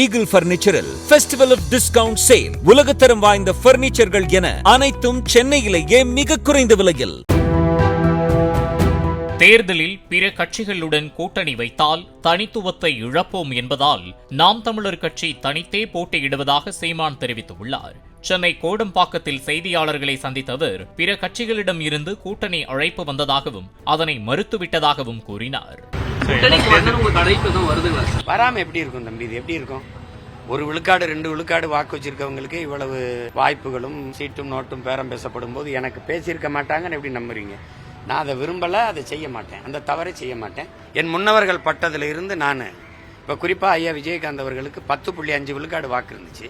Eagle பர்னிச்சரில் festival of discount sale. உலகத்தரம் வாய்ந்த பர்னிச்சர்கள் என அனைத்தும் சென்னையிலேயே மிக குறைந்த விலையில். தேர்தலில் பிற கட்சிகளுடன் கூட்டணி வைத்தால் தனித்துவத்தை இழப்போம் என்பதால் நாம் தமிழர் கட்சி தனித்தே போட்டியிடுவதாக சீமான் தெரிவித்துள்ளார். சென்னை கோடம்பாக்கத்தில் செய்தியாளர்களை சந்தித்த அவர் பிற கட்சிகளிடம் இருந்து கூட்டணி அழைப்பு வந்ததாகவும் அதனை மறுத்துவிட்டதாகவும் கூறினார். வராம எப்படி இருக்கும் தம்பி? இது எப்படி இருக்கும்? 1 விழுக்காடு 2 விழுக்காடு வாக்கு வச்சிருக்கவங்களுக்கு இவ்வளவு வாய்ப்புகளும் சீட்டும் நோட்டும் பேரம் பேசப்படும் போது எனக்கு பேசியிருக்க மாட்டாங்கன்னு எப்படி நம்புறீங்க? நான் அதை விரும்பல, அதை செய்ய மாட்டேன், அந்த தவறை செய்ய மாட்டேன். என் முன்னவர்கள் பட்டதுல இருந்து நான் இப்ப குறிப்பா ஐயா விஜயகாந்த் அவர்களுக்கு 10.5 விழுக்காடு வாக்கு இருந்துச்சு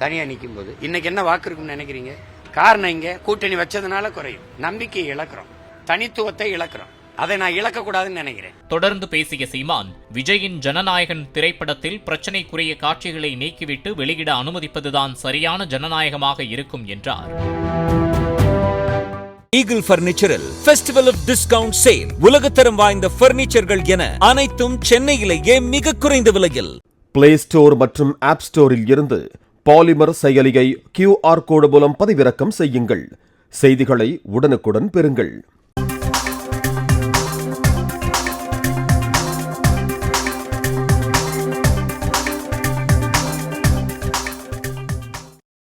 தனியா நிற்கும் போது. இன்னைக்கு என்ன வாக்கு இருக்குன்னு நினைக்கிறீங்க? காரணம் இங்க கூட்டணி வச்சதுனால குறையும். நம்பிக்கையை இழக்கிறோம், தனித்துவத்தை இழக்கிறோம். அதை நான் இழக்கக்கூடாதுன்னு நினைக்கிறேன். தொடர்ந்து பேசிய சீமான், விஜயின் ஜனநாயகன் திரைப்படத்தில் பிரச்சினைக்குரிய காட்சிகளை நீக்கிவிட்டு வெளியிட அனுமதிப்பதுதான் சரியான ஜனநாயகமாக இருக்கும் என்றார். ஈகிள் பர்னிச்சரில் ஃபெஸ்டிவல் ஆஃப் டிஸ்கவுண்ட் சேல். உலகத்தரம் வாய்ந்த பர்னிச்சர்கள் என அனைத்தும் சென்னையிலேயே மிக குறைந்த விலையில். பிளே ஸ்டோர் மற்றும் ஆப் ஸ்டோரில் இருந்து பாலிமர் செயலியை QR கோடு மூலம் பதிவிறக்கம் செய்யுங்கள். செய்திகளை உடனுக்குடன் பெறுங்கள்.